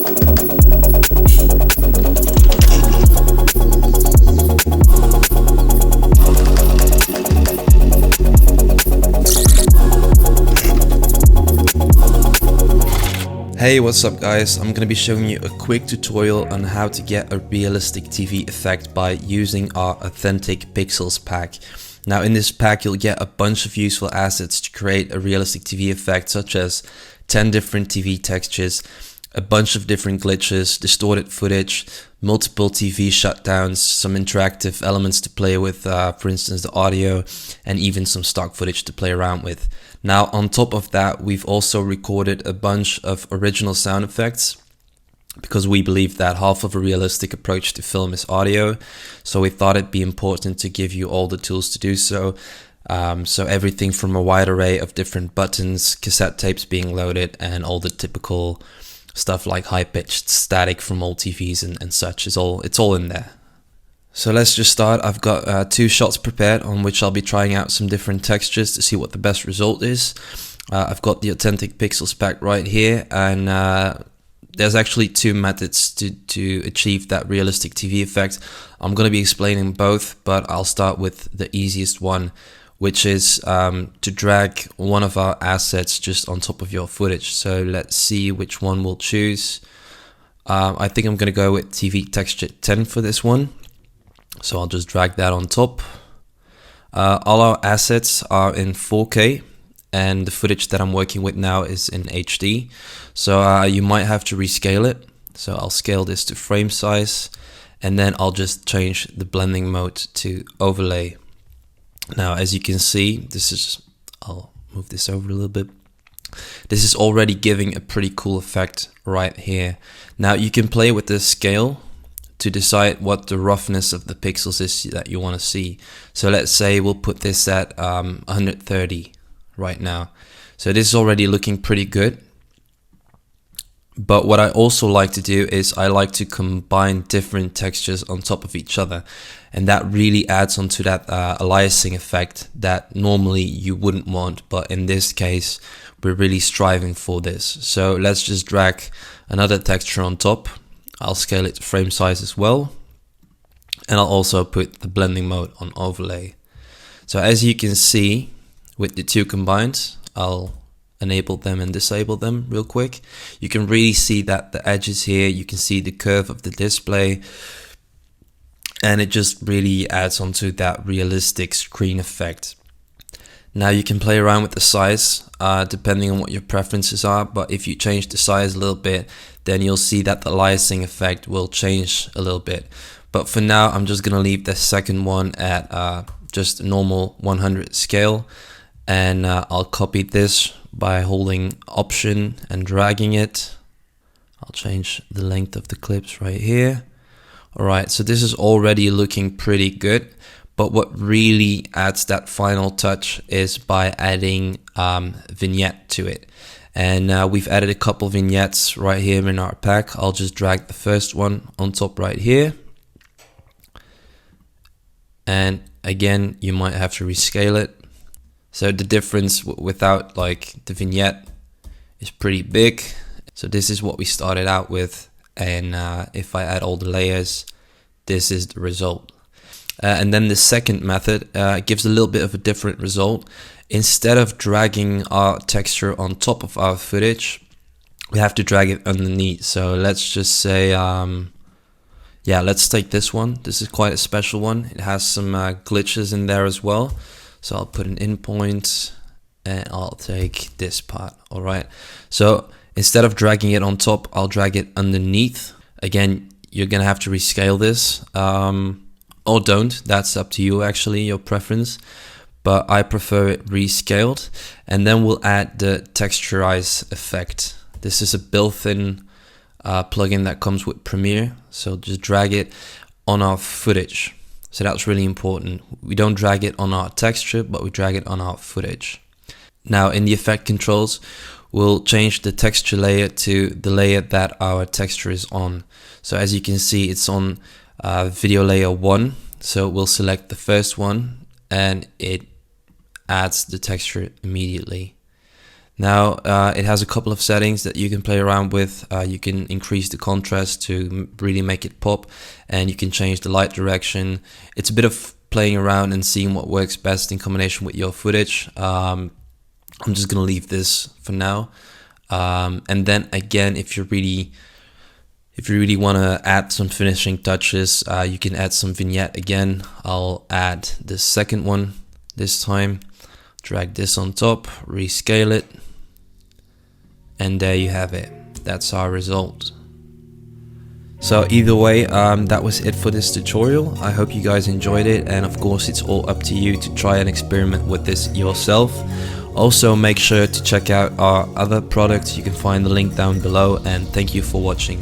Hey, what's up guys? I'm gonna be showing you a quick tutorial on how to get a realistic TV effect by using our Authentic Pixels pack. Now in this pack you'll get a bunch of useful assets to create a realistic TV effect, such as 10 different TV textures, a bunch of different glitches, distorted footage, multiple TV shutdowns, some interactive elements to play with, for instance the audio, and even some stock footage to play around with. Now on top of that, we've also recorded a bunch of original sound effects because we believe that half of a realistic approach to film is audio. So we thought it'd be important to give you all the tools to do so. So everything from a wide array of different buttons, cassette tapes being loaded, and all the typical stuff like high-pitched static from old TVs and such it's all in there. So let's just start. I've got 2 shots prepared on which I'll be trying out some different textures to see what the best result is. I've got the Authentic Pixels pack right here, and there's actually 2 methods to achieve that realistic TV effect. I'm going to be explaining both, but I'll start with the easiest one, which is to drag one of our assets just on top of your footage. So let's see which one we'll choose. I think I'm going to go with TV texture 10 for this one. So I'll just drag that on top. All our assets are in 4K, and the footage that I'm working with now is in HD. So you might have to rescale it. So I'll scale this to frame size, and then I'll just change the blending mode to overlay. Now as you can see, I'll move this over a little bit. This is already giving a pretty cool effect right here. Now you can play with the scale to decide what the roughness of the pixels is that you want to see. So let's say we'll put this at 130 right now. So this is already looking pretty good. But what I also like to do is I like to combine different textures on top of each other, and that really adds onto that aliasing effect that normally you wouldn't want, but in this case we're really striving for this. So let's just drag another texture on top. I'll scale it to frame size as well, and I'll also put the blending mode on overlay. So as you can see, with the 2 combined, I'll enable them and disable them real quick. You can really see that the edges here, you can see the curve of the display, and it just really adds onto that realistic screen effect. Now you can play around with the size depending on what your preferences are, but if you change the size a little bit, then you'll see that the aliasing effect will change a little bit. But for now, I'm just gonna leave the second one at just a normal 100 scale, and I'll copy this by holding Option and dragging it. I'll change the length of the clips right here. Alright, so this is already looking pretty good. But what really adds that final touch is by adding vignette to it. And we've added a couple vignettes right here in our pack. I'll just drag the first one on top right here. And again, you might have to rescale it. So the difference without like the vignette is pretty big. So this is what we started out with. And if I add all the layers, this is the result. And then the second method gives a little bit of a different result. Instead of dragging our texture on top of our footage, we have to drag it underneath. So let's just say, yeah, let's take this one. This is quite a special one. It has some glitches in there as well. So I'll put an in point and I'll take this part. All right. So instead of dragging it on top, I'll drag it underneath. Again, you're going to have to rescale this. Or don't, that's up to you actually, your preference, but I prefer it rescaled. And then we'll add the texturize effect. This is a built-in plugin that comes with Premiere, so just drag it on our footage. So that's really important. We don't drag it on our texture, but we drag it on our footage. Now in the effect controls, we'll change the texture layer to the layer that our texture is on. So as you can see, it's on video layer 1, so we'll select the first one and it adds the texture immediately. Now it has a couple of settings that you can play around with. You can increase the contrast to really make it pop, and you can change the light direction. It's a bit of playing around and seeing what works best in combination with your footage. I'm just gonna leave this for now, and then again, if you really want to add some finishing touches, you can add some vignette again. I'll add the second one this time, drag this on top, rescale it, and there you have it. That's our result. So either way, that was it for this tutorial. I hope you guys enjoyed it, and of course it's all up to you to try and experiment with this yourself. Also make sure to check out our other products. You can find the link down below, and thank you for watching.